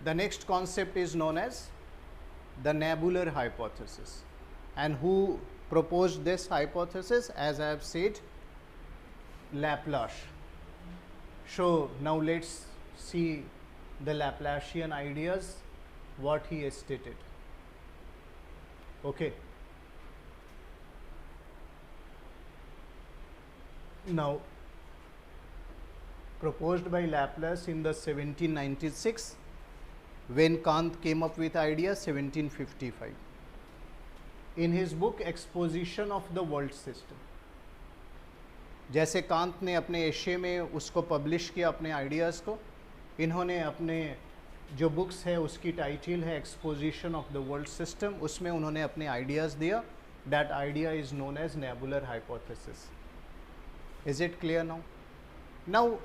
The next concept is known as the nebular hypothesis. And who proposed this hypothesis? As I have said, Laplace. So now let's see the Laplacian ideas, what he stated. Okay. Now, proposed by Laplace in the 1796, when Kant came up with idea 1755. In his book Exposition of the World System, जैसे कांत ने अपने एशे में उसको publish किया अपने ideas को, इन्होंने अपने जो बुक्स है उसकी टाइटल है exposition of the world system, उसमें उन्होंने अपने आइडियाज़ दिया. That idea is known as nebular hypothesis. Is it clear now? Now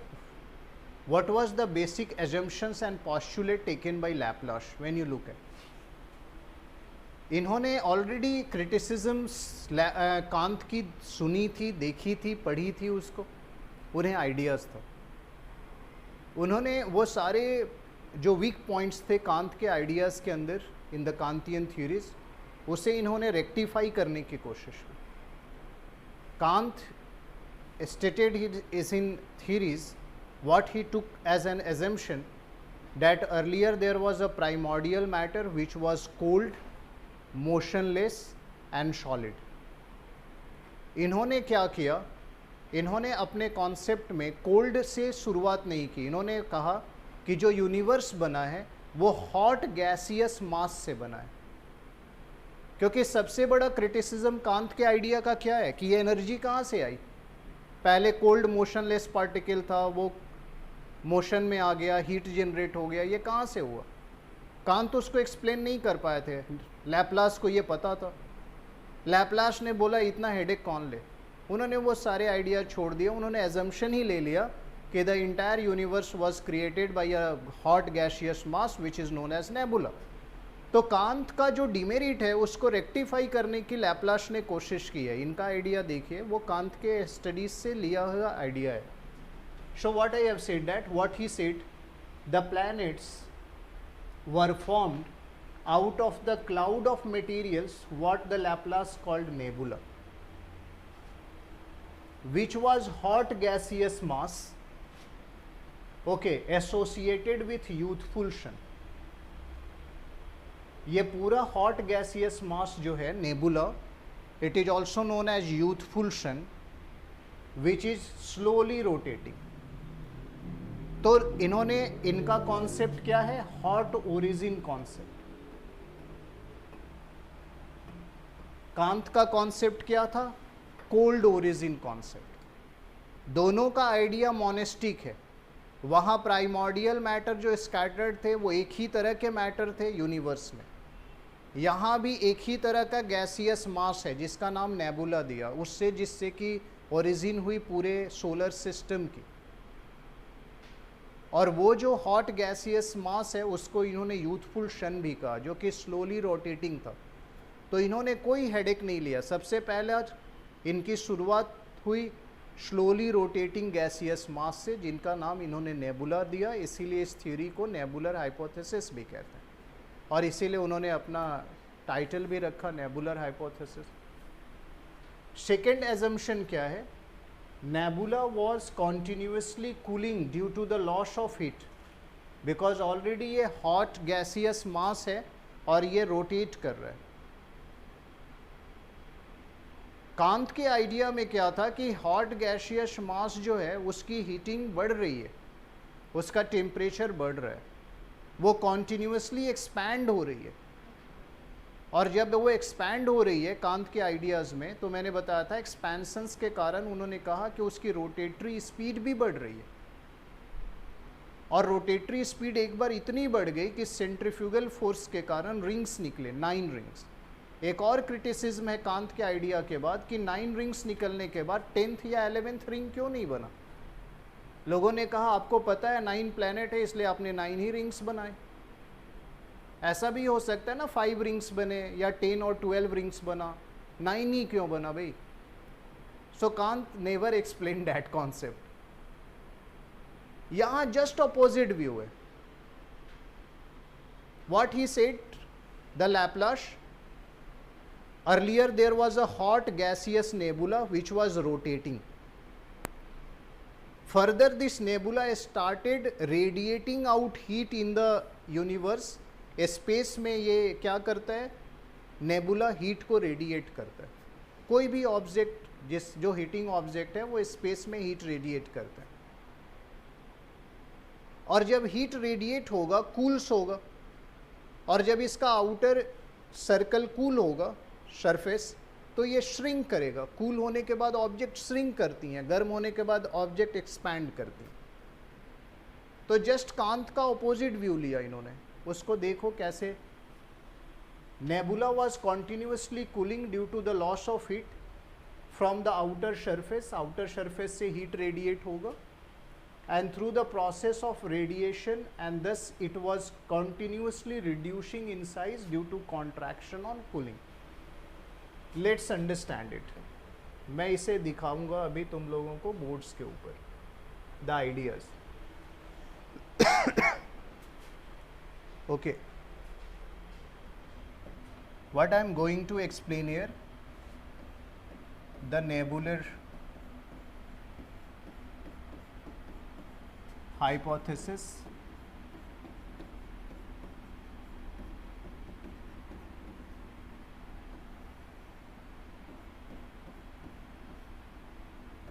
what was the basic assumptions and postulate taken by Laplace when you look at? इन्होंने already criticisms Kant की सुनी थी, देखी थी, पढ़ी थी, उसको उन्हें आइडियाज़ था. उन्होंने वो सारे जो वीक पॉइंट्स थे कांत के आइडियाज़ के अंदर इन द कांतियन थ्योरीज, उसे इन्होंने रेक्टिफाई करने की कोशिश की. Kant stated is in theories what he took as an assumption that earlier there was a primordial matter which was cold, motionless and solid. इन्होंने क्या किया? इन्होंने अपने कॉन्सेप्ट में कोल्ड से शुरुआत नहीं की. इन्होंने कहा कि जो यूनिवर्स बना है वो हॉट गैसियस मास से बना है. क्योंकि सबसे बड़ा क्रिटिसिज्म कांत के आइडिया का क्या है कि ये एनर्जी कहाँ से आई? पहले कोल्ड मोशनलेस पार्टिकल था, वो मोशन में आ गया, हीट जनरेट हो गया, ये कहाँ से हुआ? कांत तो उसको एक्सप्लेन नहीं कर पाए थे. लैप्लास को ये पता था. लैप्लास ने बोला इतना हेडेक कौन ले. उन्होंने वो सारे आइडिया छोड़ दिया. उन्होंने एजम्पशन ही ले लिया कि the entire universe was created by a hot gaseous mass which is known as nebula. तो कांत का जो डिमेरिट है उसको रेक्टिफाई करने की लैप्लास ने कोशिश की है. इनका आइडिया देखिए, वो कांत के स्टडीज से लिया हुआ आइडिया है. So what I have said, that what he said, the planets were formed out of the cloud of materials what the Laplace called nebula, which was hot gaseous mass, okay, associated with youthfulsion. ये पूरा hot gaseous mass जो है nebula, it is also known as youthfulsion, which is slowly rotating. तो इन्होंने, इनका concept क्या है? Hot origin concept. Kant का कॉन्सेप्ट क्या था? Cold origin concept. दोनों का आइडिया मोनेस्टिक है. वहाँ प्राइमॉर्डियल मैटर जो स्कैटर्ड थे वो एक ही तरह के मैटर थे यूनिवर्स में. यहाँ भी एक ही तरह का गैसियस मास है जिसका नाम नेबुला दिया उससे, जिससे कि ओरिजिन हुई पूरे सोलर सिस्टम की. और वो जो हॉट गैसियस मास है उसको इन्होंने यूथफुल शन भी कहा, जो कि स्लोली रोटेटिंग था. तो इन्होंने कोई हेडेक नहीं लिया. सबसे पहले इनकी शुरुआत हुई स्लोली रोटेटिंग गैसियस मास से, जिनका नाम इन्होंने नेबुला दिया. इसीलिए इस थ्योरी को नेबुलर हाइपोथेसिस भी कहते हैं, और इसीलिए उन्होंने अपना टाइटल भी रखा नेबुलर हाइपोथेसिस. सेकेंड एजम्पशन क्या है? nebula was continuously cooling due to the loss of heat, because already ये hot gaseous mass है और ये rotate कर रहा है. कांत के आइडिया में क्या था कि हॉट गैसियस मास जो है उसकी हीटिंग बढ़ रही है, उसका टेम्परेचर बढ़ रहा है, वो कॉन्टीन्यूसली एक्सपैंड हो रही है. और जब वो एक्सपैंड हो रही है कांत के आइडियाज़ में, तो मैंने बताया था एक्सपेंशंस के कारण उन्होंने कहा कि उसकी रोटेटरी स्पीड भी बढ़ रही है. और रोटेटरी स्पीड एक बार इतनी बढ़ गई कि सेंट्रीफ्यूगल फोर्स के कारण रिंग्स निकले, 9 रिंग्स. एक और क्रिटिसिज्म है कांत के आइडिया के बाद कि 9 रिंग्स निकलने के बाद 10th या 11th रिंग क्यों नहीं बना। लोगों ने कहा आपको पता है 9 प्लैनेट है इसलिए आपने 9 ही रिंग्स बनाए। ऐसा भी हो सकता है ना 5 रिंग्स बने या 10 और 12 रिंग्स बना, 9 ही क्यों बना भाई। So Kant never explain that concept. यहां जस्ट अपोजिट व्यू है। What he said, the Laplace, earlier there was a hot gaseous nebula which was rotating. Further this nebula started radiating out heat in the universe. Space में ये क्या करता है, nebula heat को radiate करता है। कोई भी ऑब्जेक्ट जो हीटिंग ऑब्जेक्ट है वो स्पेस में हीट रेडिएट करता है, और जब हीट रेडिएट होगा कूल्स होगा, और जब इसका आउटर सर्कल कूल होगा सरफेस तो ये श्रिंक करेगा। कूल होने के बाद ऑब्जेक्ट श्रिंक करती हैं, गर्म होने के बाद ऑब्जेक्ट एक्सपैंड करती हैं। तो जस्ट कांत का ऑपोजिट व्यू लिया इन्होंने। उसको देखो कैसे nebula was continuously cooling due to the loss of heat from the outer surface. Outer surface से हीट रेडिएट होगा and through the process of radiation, and thus it was continuously reducing in size due to contraction on cooling. Let's understand it. मैं इसे दिखाऊंगा अभी तुम लोगों को boards के ऊपर, the ideas. Okay. What I am going to explain here, the nebular hypothesis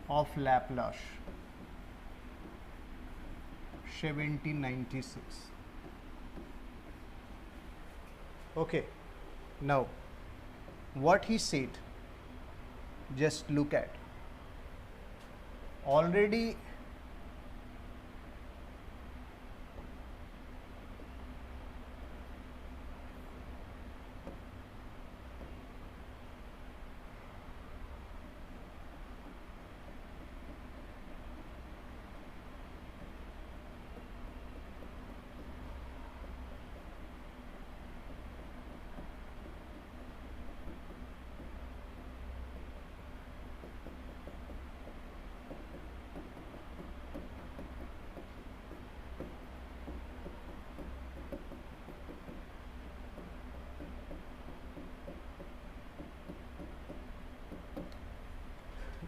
of Laplace, 1796. Okay, now what he said, just look at. Already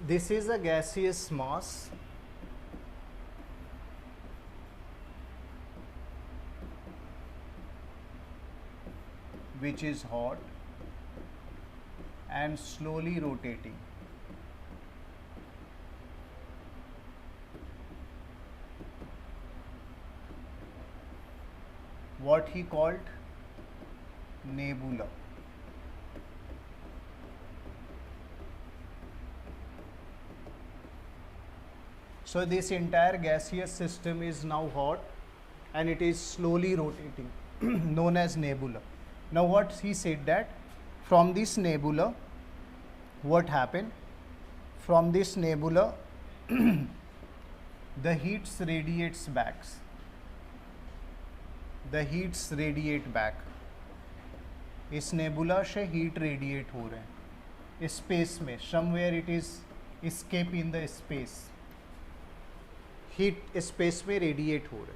this is a gaseous mass which is hot and slowly rotating. What he called nebula. So this entire gaseous system is now hot and it is slowly rotating, known as nebula. Now what he said, that from this nebula, what happened? From this nebula, the heats radiates back. The heats radiate back. इस nebula से heat radiate हो रहे हैं space में, somewhere it is escape in the space. Heat space में radiate हो रहे,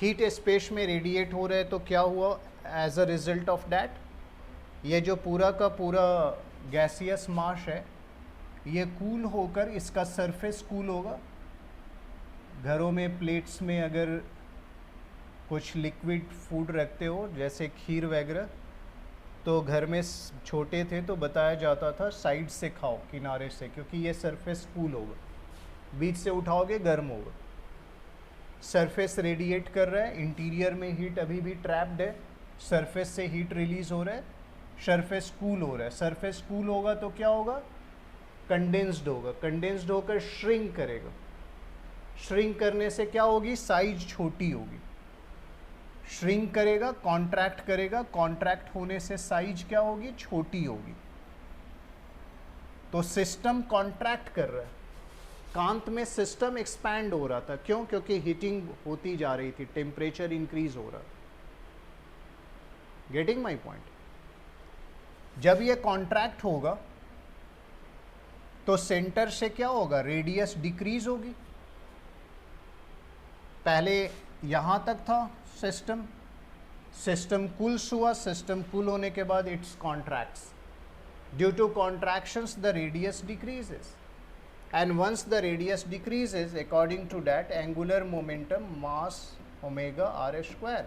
heat space में रेडिएट हो रहे, तो क्या हुआ as a result of that, ये जो पूरा का पूरा गैसियस मास है ये कूल होकर इसका सरफेस कूल होगा। घरों में प्लेट्स में अगर कुछ लिक्विड फूड रखते हो जैसे खीर वगैरह, तो घर में छोटे थे तो बताया जाता था साइड से खाओ, किनारे से, क्योंकि ये सरफेस कूल होगा, बीच से उठाओगे गर्म होगा। सरफेस रेडिएट कर रहा है, इंटीरियर में हीट अभी भी ट्रैप्ड है, सरफेस से हीट रिलीज हो रहा है, सरफेस कूल हो रहा है। सरफेस कूल होगा तो क्या होगा, कंडेंस्ड होगा, कंडेंस्ड होकर श्रिंक करेगा, श्रिंक करने से क्या होगी, साइज छोटी होगी। श्रिंक करेगा, कॉन्ट्रैक्ट करेगा, कॉन्ट्रैक्ट होने से साइज क्या होगी, छोटी होगी। तो सिस्टम कॉन्ट्रैक्ट कर रहा है, कांत में सिस्टम एक्सपैंड हो रहा था। क्यों? क्योंकि हीटिंग होती जा रही थी, टेम्परेचर इंक्रीज हो रहा। Getting my point? जब ये कॉन्ट्रैक्ट होगा तो सेंटर से क्या होगा, रेडियस डिक्रीज होगी। पहले यहां तक था सिस्टम, सिस्टम कूल्स हुआ, सिस्टम कूल होने के बाद it's contracts. Due to contractions the radius decreases, and once the radius decreases, according to that, angular momentum mass omega r square.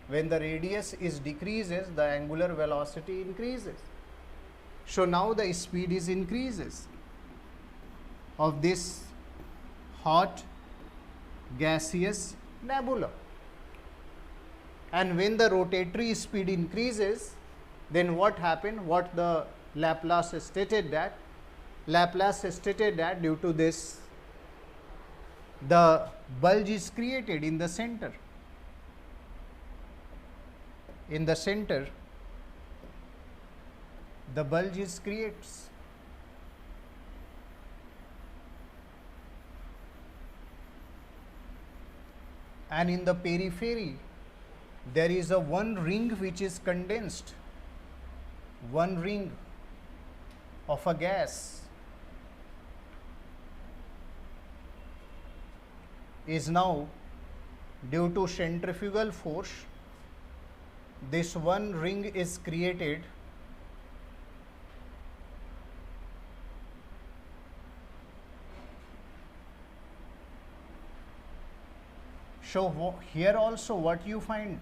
When the radius is decreases, the angular velocity increases. So now the speed is increases of this hot gaseous nebula. And when the rotatory speed increases, then what happened? What the Laplace stated that due to this, the bulge is created in the center. In the center, the bulge is creates. And in the periphery, there is a one ring which is condensed, one ring of a gas is now, due to centrifugal force, this one ring is created so here also what you find,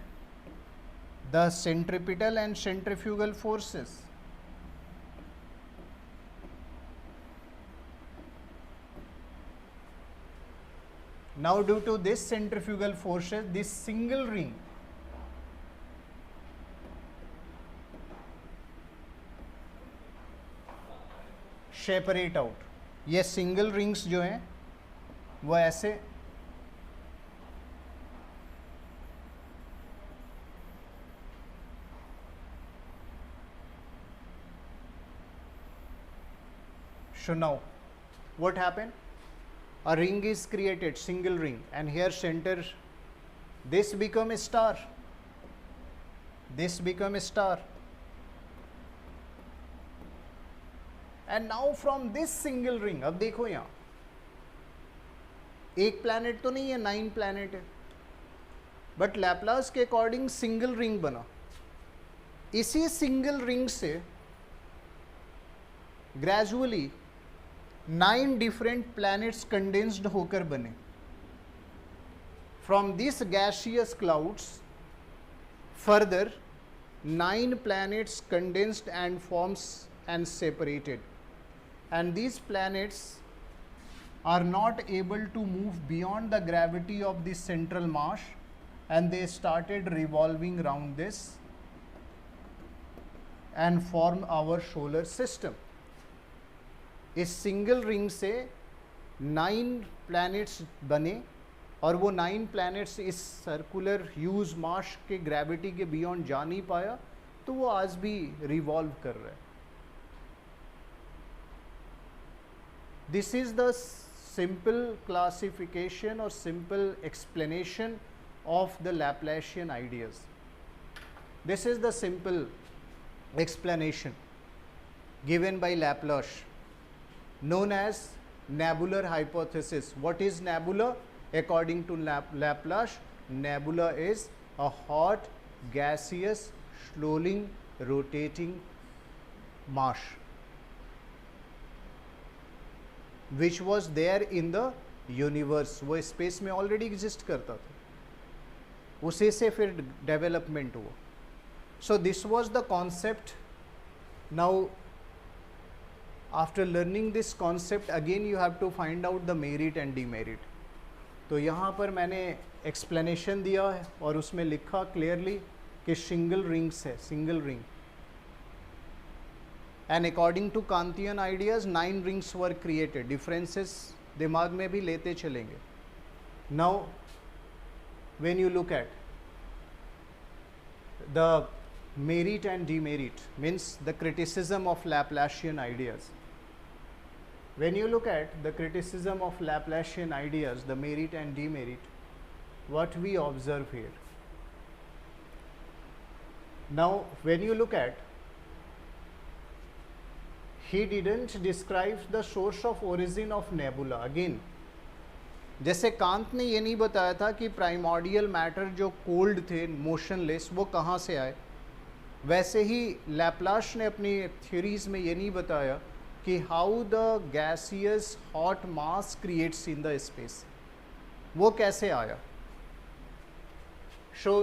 the centripetal and centrifugal forces. Now due to this centrifugal forces, this single ring separate out. ये single rings जो हैं वो ऐसे so now what happened? A ring is created, single ring, and here center, this become a star, this become a star, and now from this single ring, अब देखो यहाँ एक planet तो नहीं है, 9 planet है, but Laplace के according single ring बना। इसी single ring से gradually 9 different planets condensed होकर बने। From these gaseous clouds, further 9 planets condensed and forms and separated, and these planets are not able to move beyond the gravity of the central mass, and they started revolving around this and form our solar system. इस single ring से 9 planets बने और वो 9 planets इस circular huge मास के gravity के beyond जा नहीं पाया, तो वो आज भी रिवॉल्व कर रहा है। This is the simple classification और simple explanation of the Laplacian ideas. This is the simple explanation given by Laplace, known as nebular hypothesis. What is nebula? According to Laplace, nebula is a hot, gaseous, slowly rotating mass which was there in the universe. वो space में already exist करता था, उसी से फिर development हुआ। So this was the concept. Now after learning this concept, again you have to find out the merit and demerit. तो यहाँ पर मैंने explanation दिया है और उसमें लिखा clearly कि single rings है, single ring, and according to Kantian ideas 9 rings were created. Differences दिमाग में भी लेते चलेंगे। Now when you look at the merit and demerit, means the criticism of Laplacian ideas. When you look at the criticism of Laplacian ideas, the merit and demerit, what we observe here. Now when you look at, he didn't describe the source of origin of nebula. Again, जैसे कांत ने ये नहीं बताया था कि primordial matter जो cold थे, motionless, वो कहाँ से आए, वैसे ही लैप्लास ने अपनी थ्योरीज में ये नहीं बताया कि how the gaseous hot mass creates in the space, वो कैसे आया. So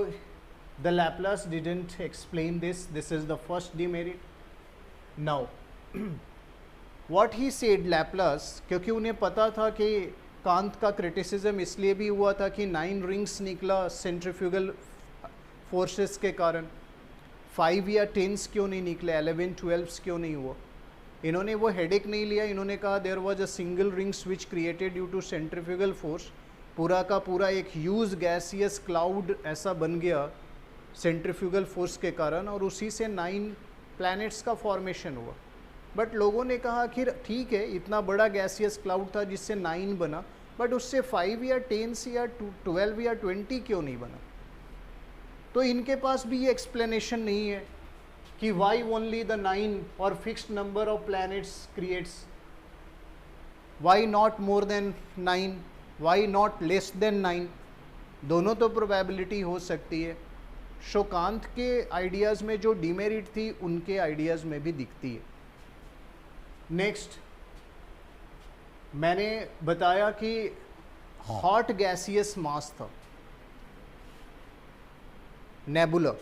the Laplace didn't explain this. This is the first demerit. Now what he said Laplace, क्योंकि उन्हें पता था कि कांत का क्रिटिसिज्म इसलिए भी हुआ था कि 9 रिंग्स निकला सेंट्रीफ्यूगल फोर्सेस के कारण, 5 या 10 क्यों नहीं निकले, 11, 12 क्यों नहीं हुआ. इन्होंने वो हेडेक नहीं लिया. इन्होंने कहा there was a single rings which created due to centrifugal force. पूरा का पूरा एक ह्यूज गैसियस क्लाउड ऐसा बन गया सेंट्रीफ्यूगल फोर्स के कारण, और उसी से 9 प्लैनेट्स का फॉर्मेशन हुआ. बट लोगों ने कहा कि ठीक है, इतना बड़ा गैसियस क्लाउड था जिससे 9 बना, बट उससे 5 या 10 या 12 या 20 क्यों नहीं बना. तो इनके पास भी ये एक्सप्लेनेशन नहीं है कि वाई ओनली द 9 और fixed number of planets creates, why not more than 9, why not less than 9. दोनों तो प्रोबेबिलिटी हो सकती है. शोकांत के आइडियाज़ में जो डिमेरिट थी उनके आइडियाज़ में भी दिखती है. नेक्स्ट, मैंने बताया कि हॉट गैसियस मास था नेबुला.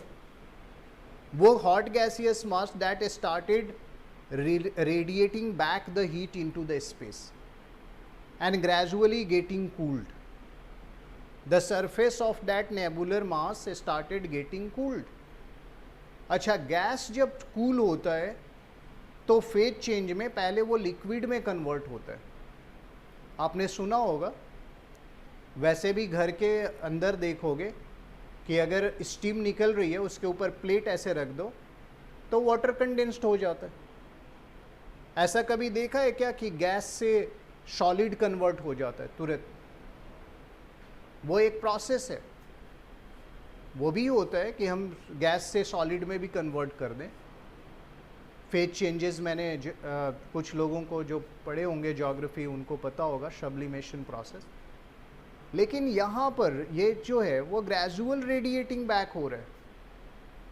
वो hot gaseous mass that started radiating back the heat into the space and gradually getting cooled. The surface of that nebular mass started getting cooled. अच्छा, गैस जब कूल होता है तो फेज चेंज में पहले वो लिक्विड में कन्वर्ट होता है. आपने सुना होगा, वैसे भी घर के अंदर देखोगे कि अगर स्टीम निकल रही है उसके ऊपर प्लेट ऐसे रख दो तो वाटर कंडेंस्ड हो जाता है. ऐसा कभी देखा है क्या कि गैस से सॉलिड कन्वर्ट हो जाता है तुरंत? वो एक प्रोसेस है. वो भी होता है कि हम गैस से सॉलिड में भी कन्वर्ट कर दें. फेज चेंजेस, मैंने कुछ लोगों को जो पढ़े होंगे ज्योग्राफी उनको पता होगा, सब्लिमेशन प्रोसेस. लेकिन यहाँ पर ये जो है वो ग्रेजुअल रेडिएटिंग बैक हो रहा है.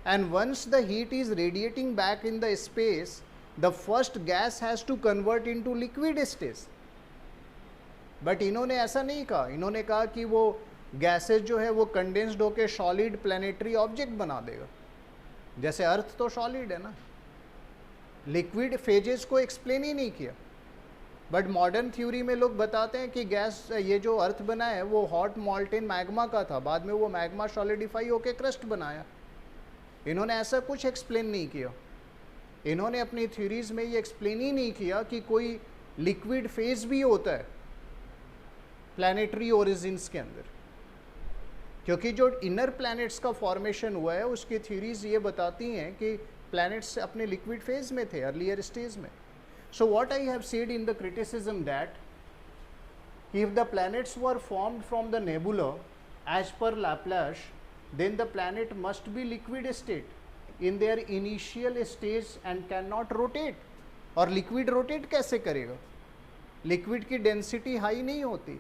And once the heat is radiating back in the space, the first gas has to convert into liquid stage. But इन्होंने ऐसा नहीं कहा. इन्होंने कहा कि वो गैसेस जो है वो कंडेंस्ड होकर सॉलिड प्लैनेटरी ऑब्जेक्ट बना देगा. जैसे अर्थ तो सॉलिड है ना, लिक्विड फेजेस को एक्सप्लेन ही नहीं किया. बट मॉडर्न थ्योरी में लोग बताते हैं कि गैस, ये जो अर्थ बना है वो हॉट मॉल्टेन मैग्मा का था, बाद में वो मैग्मा सॉलिडिफाई होकर क्रस्ट बनाया. इन्होंने ऐसा कुछ एक्सप्लेन नहीं किया. इन्होंने अपनी थ्योरीज में ये एक्सप्लेन ही नहीं किया कि कोई लिक्विड फेज भी होता है प्लैनेटरी ओरिजिन्स के अंदर. क्योंकि जो इनर प्लैनेट्स का फॉर्मेशन हुआ है उसकी थ्योरीज ये बताती हैं कि प्लैनेट्स अपने लिक्विड फेज में थे अर्लियर स्टेज में. So what I have said in the criticism that if the planets were formed from the nebula as per Laplace, then the planet must be liquid state in their initial stage and can not rotate. और liquid rotate कैसे करेगा? Liquid की density high नहीं होती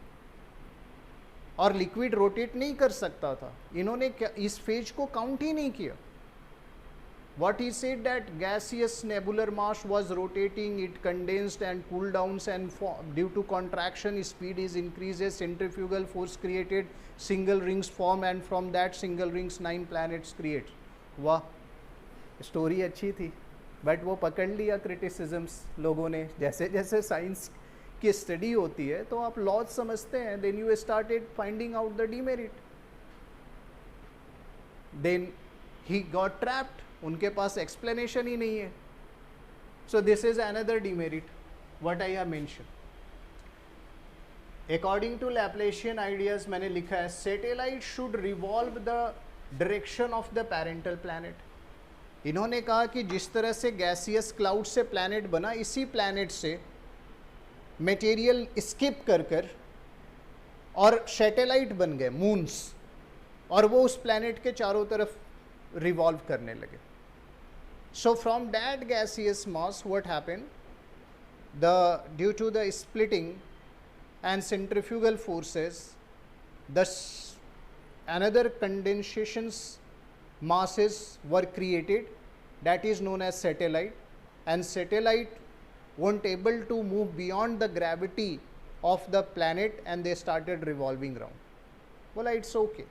और liquid rotate नहीं कर सकता था. इन्होंने इस फेज को काउंट ही नहीं किया. What he said that gaseous nebular mass was rotating, it condensed and cooled down, and due to contraction speed is increases, centrifugal force created, single rings form, and from that single rings 9 planets create. वाह, story अच्छी थी, but वो पकड़ लिया criticisms लोगों ने. जैसे जैसे साइंस की स्टडी होती है तो आप लॉज समझते हैं, then you started finding out the demerit. Then he got trapped. उनके पास एक्सप्लेनेशन ही नहीं है. So this is another demerit what I have mention. According to Laplacian ideas मैंने लिखा है satellite should revolve the direction of the parental planet. इन्होंने कहा कि जिस तरह से गैसियस क्लाउड से प्लैनेट बना, इसी प्लैनेट से मटेरियल स्किप कर कर और सैटेलाइट बन गए, मून्स, और वो उस प्लैनेट के चारों तरफ रिवॉल्व करने लगे। So from that gaseous mass what happened, due to the splitting and centrifugal forces, thus another condensations masses were created, that is known as satellite, and satellite weren't able to move beyond the gravity of the planet and they started revolving around. बोला it's okay.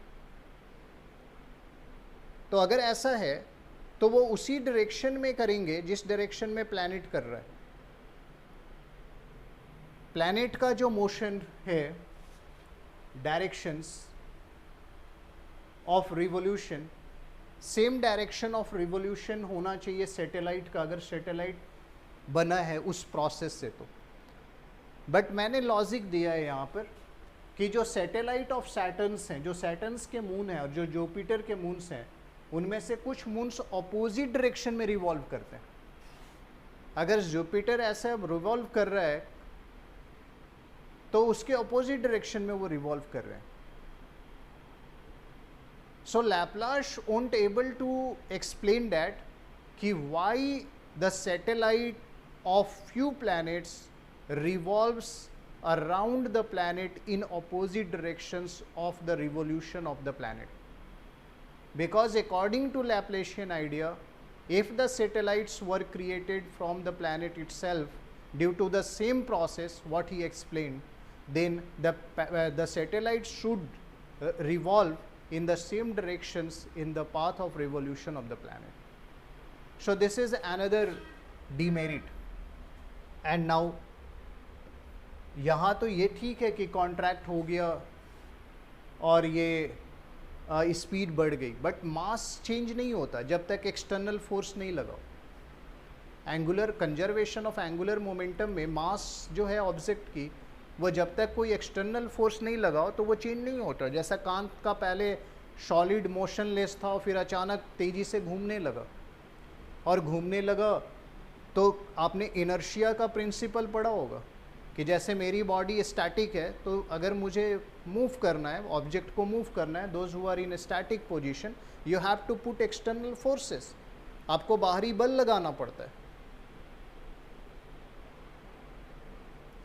तो अगर ऐसा है तो वो उसी direction में करेंगे जिस डायरेक्शन में प्लैनेट कर रहा है। प्लैनेट का जो मोशन है, directions of revolution, same direction of revolution होना चाहिए सैटेलाइट का, अगर सैटेलाइट बना है उस प्रोसेस से तो। बट मैंने लॉजिक दिया है यहाँ पर कि जो सैटेलाइट ऑफ सैटर्न्स हैं, जो सैटर्न्स के मून हैं और जो जुपिटर के मून्स हैं, उनमें से कुछ मून्स अपोजिट डायरेक्शन में रिवॉल्व करते हैं। अगर जुपिटर ऐसा रिवॉल्व कर रहा है तो उसके अपोजिट डायरेक्शन में वो रिवॉल्व कर रहे हैं। So Laplace won't able to explain that कि why the satellite of few planets revolves around the planet in opposite directions of the revolution of the planet, because according to Laplacian idea, if the satellites were created from the planet itself due to the same process what he explained, then the satellites should revolve in the same directions in the path of revolution of the planet. So this is another demerit. And now यहाँ तो ये ठीक है कि contract हो गया और ये स्पीड बढ़ गई, बट मास चेंज नहीं होता जब तक एक्सटर्नल फोर्स नहीं लगाओ। Angular conservation of angular momentum में मास जो है ऑब्जेक्ट की, वो जब तक कोई एक्सटर्नल फोर्स नहीं लगाओ तो वो चेंज नहीं होता। जैसा कांत का पहले सॉलिड मोशनलेस था और फिर अचानक तेज़ी से घूमने लगा, और घूमने लगा तो आपने इनर्शिया का प्रिंसिपल पढ़ा होगा कि जैसे मेरी बॉडी स्टैटिक है, तो अगर मुझे मूव करना है, ऑब्जेक्ट को मूव करना है, those who are in static position, you have to put external forces, आपको बाहरी बल लगाना पड़ता है।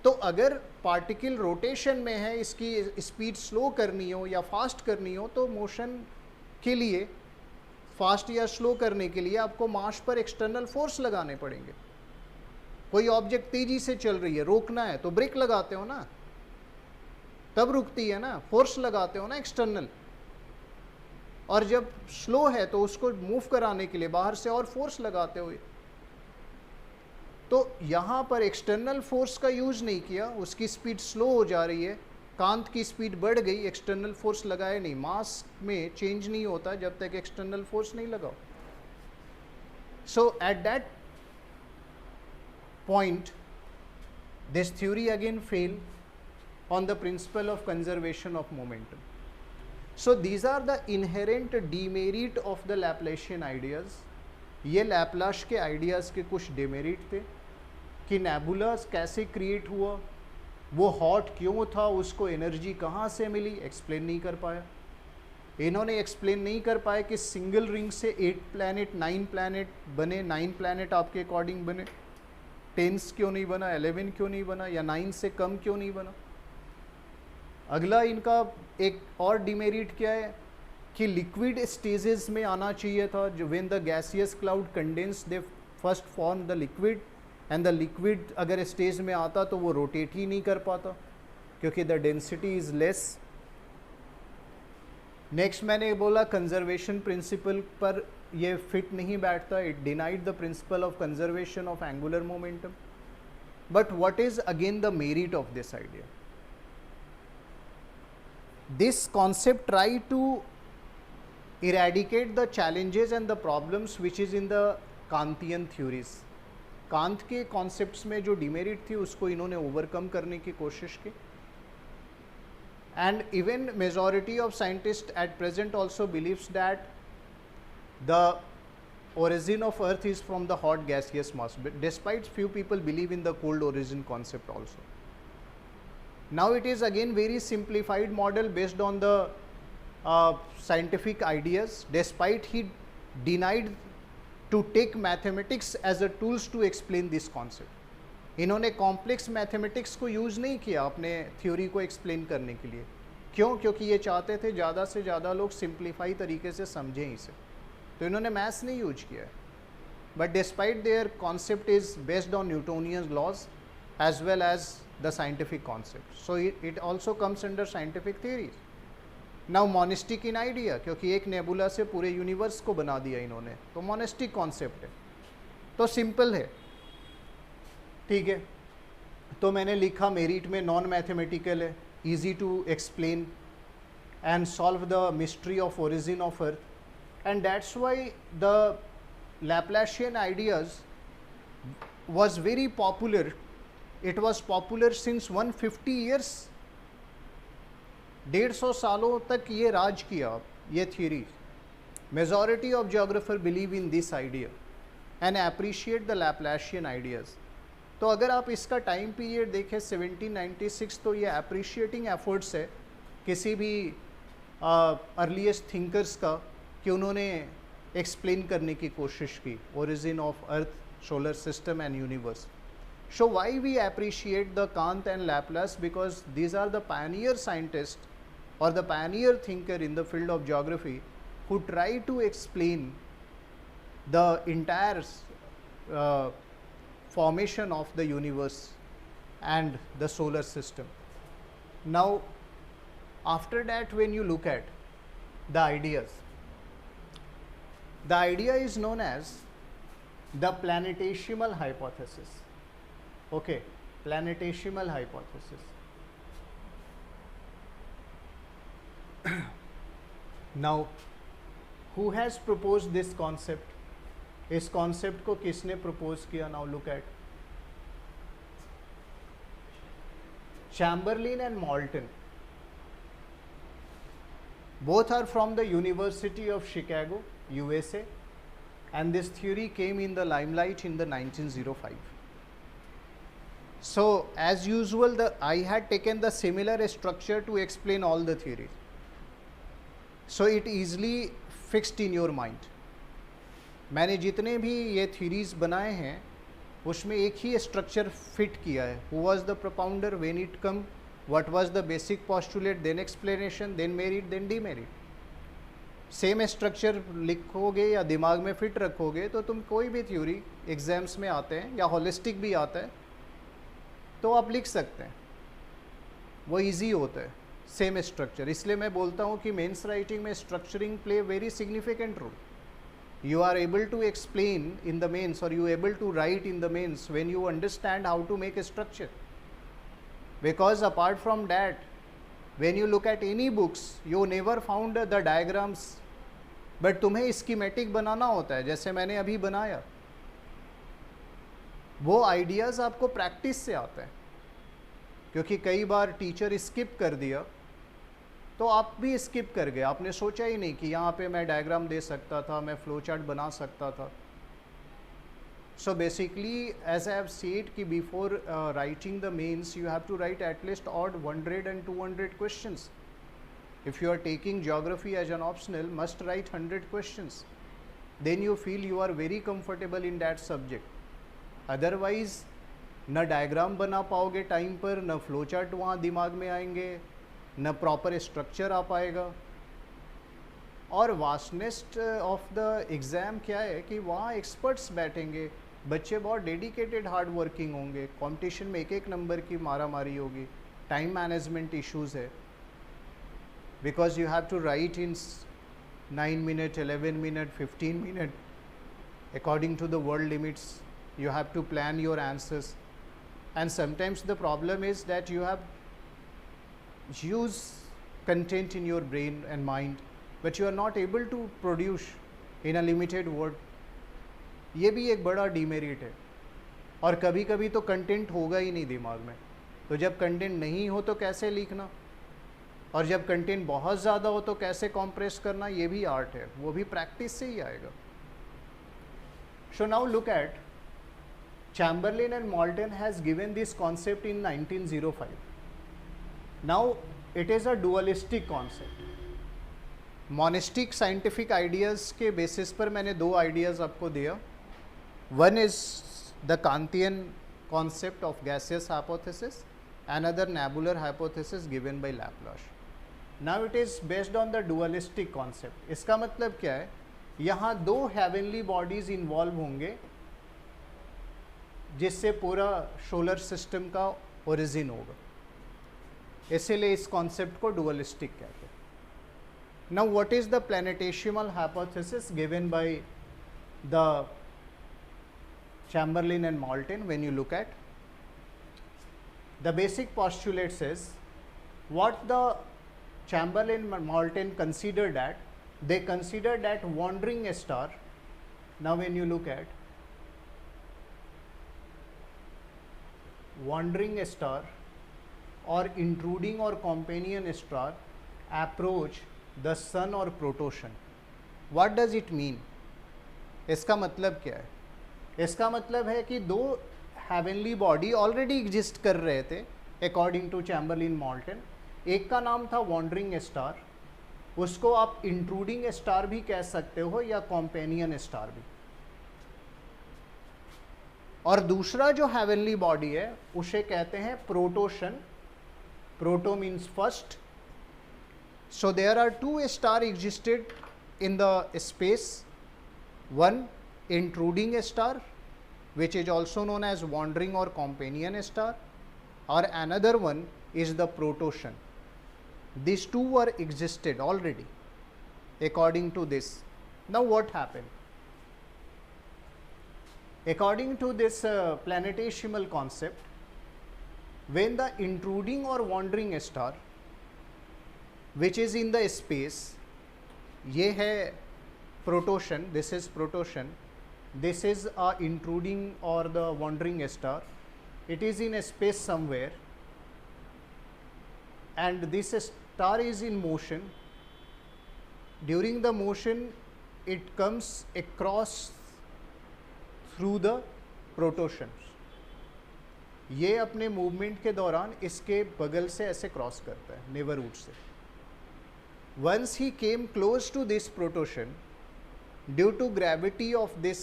तो अगर पार्टिकल रोटेशन में है, इसकी स्पीड स्लो करनी हो या फास्ट करनी हो, तो मोशन के लिए, फास्ट या स्लो करने के लिए आपको मास पर एक्सटर्नल फोर्स लगाने पड़ेंगे। कोई ऑब्जेक्ट तेजी से चल रही है, रोकना है तो ब्रेक लगाते हो ना, तब रुकती है ना, फोर्स लगाते हो ना एक्सटर्नल। और जब स्लो है तो उसको मूव कराने के लिए बाहर से और फोर्स लगाते हो। तो यहाँ पर एक्सटर्नल फोर्स का यूज नहीं किया, उसकी स्पीड स्लो हो जा रही है, कांत की स्पीड बढ़ गई, एक्सटर्नल फोर्स लगाए नहीं। मास में चेंज नहीं होता जब तक एक्सटर्नल फोर्स नहीं लगाओ। So at that point this theory again fail on the principle of conservation of momentum. So these are the inherent demerit of the Laplacian ideas. ये लैप्लास के आइडियाज़ के कुछ डिमेरिट थे कि नेबुला कैसे create हुआ, वो हॉट क्यों था, उसको एनर्जी कहाँ से मिली, एक्सप्लेन नहीं कर पाया। इन्होंने एक्सप्लेन नहीं कर पाया कि सिंगल रिंग से 8 प्लैनेट 9 प्लैनेट बने, 9 प्लैनेट आपके अकॉर्डिंग बने, 10 क्यों नहीं बना, 11 क्यों नहीं बना, या 9 से कम क्यों नहीं बना। अगला इनका एक और डिमेरिट क्या है कि लिक्विड स्टेजेस में आना चाहिए था। जो when the gaseous cloud condense they first form the liquid, and the liquid अगर स्टेज में आता तो वो रोटेट ही नहीं कर पाता क्योंकि the density is less. Next मैंने बोला कंजर्वेशन प्रिंसिपल पर ये फिट नहीं बैठता, it denied the principle of conservation of angular momentum. But what is again the merit of this idea? This concept try to eradicate the challenges and the problems which is in the Kantian theories. Kant के concepts में जो demerit थी उसको इन्होंने overcome करने की कोशिश की, and even majority of scientists at present also believes that the origin of earth is from the hot gaseous mass, but despite few people believe in the cold origin concept also. Now it is again very simplified model based on the scientific ideas, despite he denied to take mathematics as a tools to explain this concept. इन्होंने complex mathematics को use नहीं किया अपने theory को explain करने के लिए. क्यों? क्योंकि ये चाहते थे ज़्यादा से ज़्यादा लोग सिंप्लीफाई तरीके से समझें इसे, तो इन्होंने मैथ्स नहीं यूज किया है. But despite their concept is based on Newtonian laws as well as the scientific concept, so it also comes under scientific theories. Now monistic in idea, क्योंकि एक नेबुला से पूरे यूनिवर्स को बना दिया इन्होंने, तो मोनिस्टिक कॉन्सेप्ट है, तो सिंपल है. ठीक है, तो मैंने लिखा मेरिट में नॉन मैथमेटिकल है, easy to explain and solve the mystery of origin of earth, and that's why the Laplacian ideas was very popular. It was popular since 150 years. 150 सालों तक ये राज किया ये theory. Majority of geographers believe in this idea and appreciate the Laplacian ideas. तो अगर आप इसका time period देखें 1796, तो ये अप्रिशिएटिंग एफर्ट्स है किसी भी अर्लीस्ट थिंकर्स का कि उन्होंने एक्सप्लेन करने की कोशिश की origin of earth, solar system and universe. So why we appreciate the Kant and Laplace? Because these are the pioneer scientist और the pioneer thinker in the field of geography who try to explain the entire formation of the universe and the solar system. Now after that, when you look at the ideas, the idea is known as the planetesimal hypothesis. Okay, planetesimal hypothesis. Now who has proposed this concept? इस concept को किसने propose किया? Now look at Chamberlin and Moulton. Both are from the University of Chicago, USA, and this theory came in the limelight in the 1905. So as usual, I had taken the similar structure to explain all the theories, so it easily fixed in your mind. मैंने जितने भी ये theories बनाए हैं उसमें एक ही structure fit किया है. Who was the propounder, when it come, what was the basic postulate, then explanation, then merit, then demerit. Same structure लिखोगे या दिमाग में फिट रखोगे तो तुम कोई भी थ्योरी एग्जाम्स में आते हैं या होलिस्टिक भी आता है तो आप लिख सकते हैं, वो इजी होता है. सेम स्ट्रक्चर, इसलिए मैं बोलता हूँ कि मेंस राइटिंग में structuring play very significant role. You are able to explain in the mains, or you are able to write in the mains when you understand how to make a structure. Because apart from that, when you look at any books, you never found the diagrams, but तुम्हें schematic बनाना होता है, जैसे मैंने अभी बनाया. वो ideas आपको practice से आता है, क्योंकि कई बार टीचर स्किप कर दिया तो आप भी स्किप कर गए. आपने सोचा ही नहीं कि यहाँ पे मैं डायग्राम दे सकता था, मैं फ्लो चार्ट बना सकता था. So basically as I have said कि before writing the mains you have to write at least odd 100 and 200 questions. If you are taking geography as an optional, must write 100 questions. Then you feel you are very comfortable in that subject. Otherwise न diagram बना पाओगे time पर, न flow chart वहाँ दिमाग में आएंगे, न प्रॉपर स्ट्रक्चर आ पाएगा. और वास्टनेस्ट ऑफ द एग्ज़ाम क्या है कि वहाँ एक्सपर्ट्स बैठेंगे, बच्चे बहुत डेडिकेटेड हार्ड वर्किंग होंगे, कंपटीशन में एक एक नंबर की मारा मारी होगी, टाइम मैनेजमेंट इश्यूज़ है. Because you have to write in 9 minutes, 11 minutes, 15 minutes, according to the world limits. You have to plan your answers, and sometimes the problem is that you have use content in your brain and mind, but you are not able to produce in a limited word. ये भी एक बड़ा demerit है. और कभी कभी तो content होगा ही नहीं दिमाग में, तो जब कंटेंट नहीं हो तो कैसे लिखना. और जब कंटेंट बहुत ज़्यादा हो तो कैसे कॉम्प्रेस करना, ये भी आर्ट है, वो भी प्रैक्टिस से ही आएगा. So now look eight Chamberlain and Malton has given this concept in 1905. Now it is a dualistic concept. Monistic scientific ideas के basis पर मैंने दो ideas आपको दिया. One is the Kantian concept of gaseous hypothesis, another nebular hypothesis given by Laplace. Now it is based on the dualistic concept. इसका मतलब क्या है, यहाँ दो heavenly bodies involve होंगे जिससे पूरा सोलर सिस्टम का ओरिजिन होगा, इसीलिए इस कॉन्सेप्ट को डुअलिस्टिक कहते हैं. Now what is the planetesimal hypothesis given by the Chamberlain and Malton? When you look at the basic postulate says what the Chamberlain and Malton considered that they considered that wandering star. Now when you look at wandering star or intruding or companion star approach the sun or prototion. What does it mean? इसका मतलब क्या है? इसका मतलब है कि दो heavenly body already exist कर रहे थे अकॉर्डिंग टू चैम्बरलिन मॉल्टन. एक का नाम था वॉन्डरिंग स्टार, उसको आप इंट्रूडिंग स्टार भी कह सकते हो या कॉम्पेनियन स्टार भी. और दूसरा जो हेवनली बॉडी है उसे कहते हैं protosun. Proto means first. So there are two star existed in the space. One intruding star which is also known as wandering or companion star, or another one is the prototion. These two were existed already according to this. Now what happened? According to this planetesimal concept, when the intruding or wandering star which is in the space, ये है prototion, this is prototion, this is a intruding or the wandering star, it is in a space somewhere and this star is in motion. During the motion it comes across through the prototions. ये अपने movement के दौरान इसके बगल से ऐसे cross करता है नेबरहुड से. Once he came close to this prototion, due to gravity of this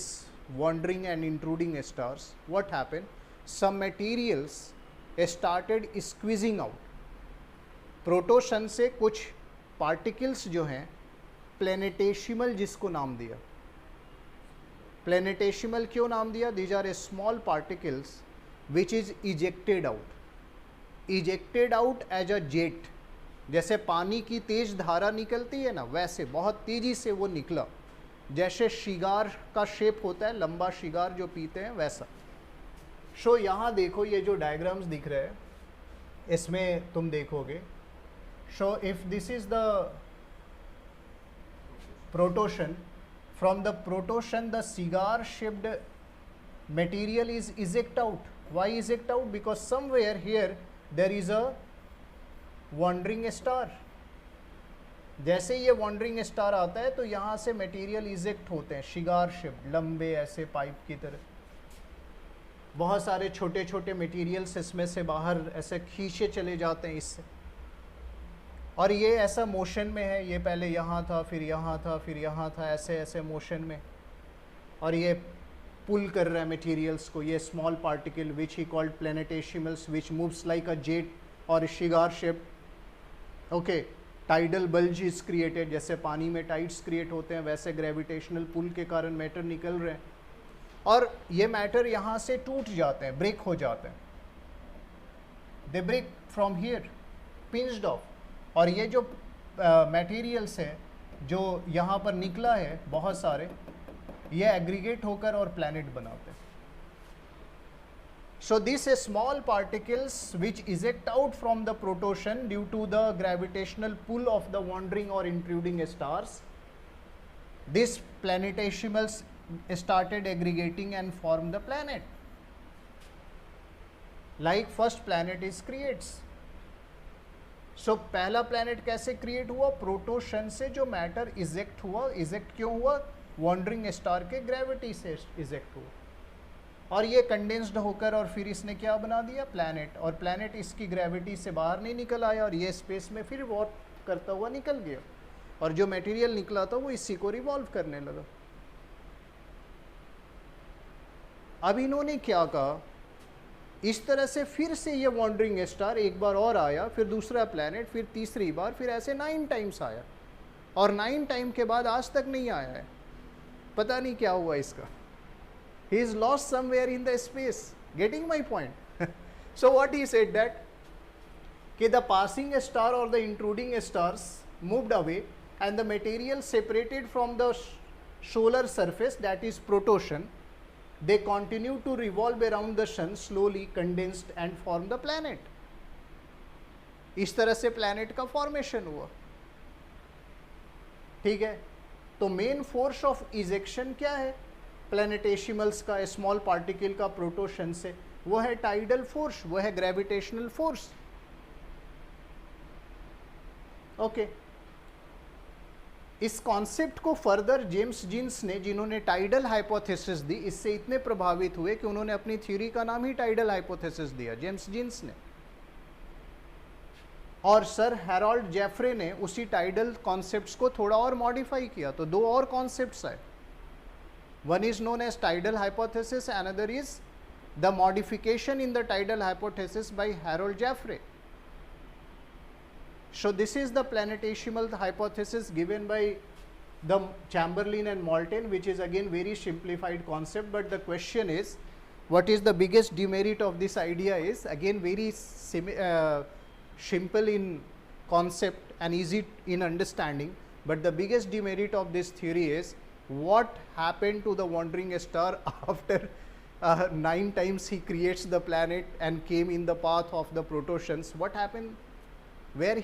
wandering and intruding stars, what happened? Some materials started squeezing out. प्रोटोशन से कुछ पार्टिकल्स जो हैं प्लैनेटेशिमल, जिसको नाम दिया. प्लैनेटेशिमल क्यों नाम दिया? These are a small particles which is ejected out. Ejected out as a jet. जैसे पानी की तेज धारा निकलती है ना, वैसे बहुत तेजी से वो निकला. जैसे शिगार का शेप होता है, लंबा शिगार जो पीते हैं वैसा. सो यहाँ देखो ये जो डायग्राम्स दिख रहे हैं इसमें तुम देखोगे. So if this is the protosun, from the protosun the cigar shaped material is eject out. Why eject out? Because somewhere here there is a wandering star. जैसे ये वॉन्डरिंग स्टार आता है तो यहाँ से मटेरियल इजेक्ट होते हैं, cigar shift, लंबे ऐसे पाइप की तरह. बहुत सारे छोटे छोटे मटेरियल्स इसमें से बाहर ऐसे खींचे चले जाते हैं इससे. और ये ऐसा मोशन में है, ये पहले यहाँ था, फिर यहाँ था, फिर यहाँ था, ऐसे ऐसे मोशन में. और ये पुल कर रहा है मटेरियल्स को. ये small particle which he called planetesimals which moves like a jet और cigar shift. Okay, tidal bulge is created. जैसे पानी में टाइड्स क्रिएट होते हैं वैसे ग्रेविटेशनल पुल के कारण मैटर निकल रहे हैं और ये मैटर यहाँ से टूट जाते हैं, ब्रेक हो जाते हैं. They break from here, pinched off. और ये जो मटेरियल्स है जो यहाँ पर निकला है बहुत सारे, ये एग्रीगेट होकर और प्लैनेट बनाते हैं. So these small particles which eject out from the prototion due to the gravitational pull of the wandering or intruding stars, these planetesimals started aggregating and form the planet. Like first planet is creates. सो पहला planet कैसे create हुआ? प्रोटोशन से जो matter eject हुआ। Eject क्यों हुआ? Wandering star के gravity से इजेक्ट हुआ, और ये कंडेंस्ड होकर और फिर इसने क्या बना दिया? प्लैनेट। और प्लैनेट इसकी ग्रेविटी से बाहर नहीं निकल आया, और ये स्पेस में फिर वॉर्प करता हुआ निकल गया, और जो मटेरियल निकला था वो इसी को रिवॉल्व करने लगा। अब इन्होंने क्या कहा, इस तरह से फिर से ये वॉन्डरिंग स्टार एक बार और आया, फिर दूसरा प्लैनेट, फिर तीसरी बार, फिर ऐसे 9 टाइम्स आया, और 9 टाइम के बाद आज तक नहीं आया है। पता नहीं क्या हुआ इसका। He is lost somewhere in the space. Getting my point? So what he said that the passing star or the intruding stars moved away, and the material separated from the solar surface, that is prototion, they continue to revolve around the sun, slowly condensed and form the planet. इस तरह से planet का formation हुआ। ठीक है, तो main force of ejection क्या है प्लैनेटेशिमल्स का, स्मॉल पार्टिकल का प्रोटोशन से? वो है टाइडल फोर्स, वो है ग्रेविटेशनल फोर्स। ओके, इस कॉन्सेप्ट को फर्दर जेम्स जीन्स ने, जिन्होंने टाइडल हाइपोथेसिस दी, इससे इतने प्रभावित हुए कि उन्होंने अपनी थ्योरी का नाम ही टाइडल हाइपोथेसिस दिया, जेम्स जीन्स ने। और सर हैरोल्ड जेफरे ने उसी टाइडल कॉन्सेप्ट्स को थोड़ा और मॉडिफाई किया, तो 2 और कॉन्सेप्ट्स आए। One is known as tidal hypothesis, another is the modification in the tidal hypothesis by Harold Jeffrey. So this is the planetesimal hypothesis given by the Chamberlain and Moulton, which is again very simplified concept, but the question is, what is the biggest demerit of this idea? Is again very simple in concept and easy in understanding, but the biggest demerit of this theory is, what happened to the wandering star after 9 times he creates the planet and came in the path of the prototions? What happened? Where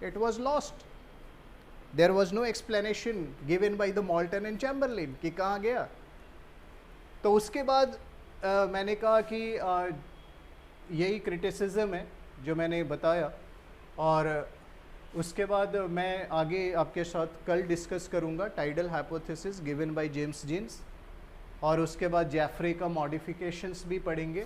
it was lost? There was no explanation given by the Moulton and Chamberlain कि कहाँ गया। तो उसके बाद मैंने कहा कि यही क्रिटिसिज्म है जो मैंने बताया, और उसके बाद मैं आगे आपके साथ कल डिस्कस करूंगा tidal hypothesis given by James Jeans, और उसके बाद जेफरे का मॉडिफिकेशंस भी पढ़ेंगे,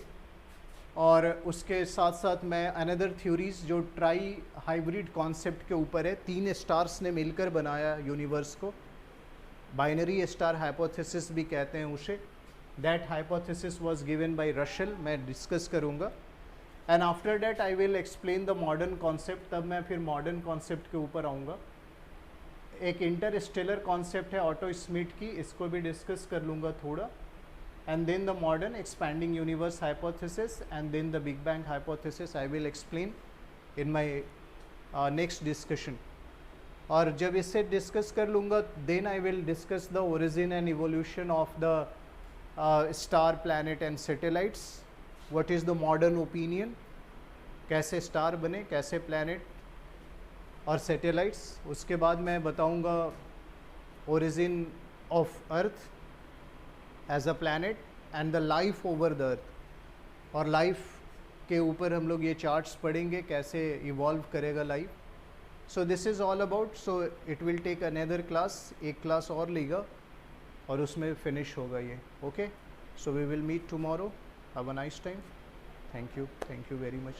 और उसके साथ साथ मैं अनदर थ्योरीज जो ट्राई हाइब्रिड कॉन्सेप्ट के ऊपर है, 3 स्टार्स ने मिलकर बनाया यूनिवर्स को, बाइनरी स्टार हाइपोथेसिस भी कहते हैं उसे, that hypothesis was given by Russell, मैं डिस्कस करूंगा। And after that I will explain the modern concept, तब मैं फिर मॉडर्न कॉन्सेप्ट के ऊपर आऊँगा। एक इंटरस्टेलर कॉन्सेप्ट है ऑटो स्मिथ की, इसको भी डिस्कस कर लूँगा थोड़ा, and then the modern expanding universe hypothesis, and then the big bang hypothesis I will explain in my next discussion. और जब इससे डिस्कस कर लूँगा, then I will discuss the origin and evolution of the star, planet and satellites. What is the modern opinion, कैसे star बने, कैसे planet और satellites. उसके बाद मैं बताऊंगा origin of earth as a planet and the life over the earth, और life के ऊपर हम लोग ये चार्ट्स पढ़ेंगे कैसे इवॉल्व करेगा life. So this is all about, so it will take another class, एक क्लास और लेगा और उसमें फिनिश होगा ये। Okay, so we will meet tomorrow. Have a nice time. Thank you very much.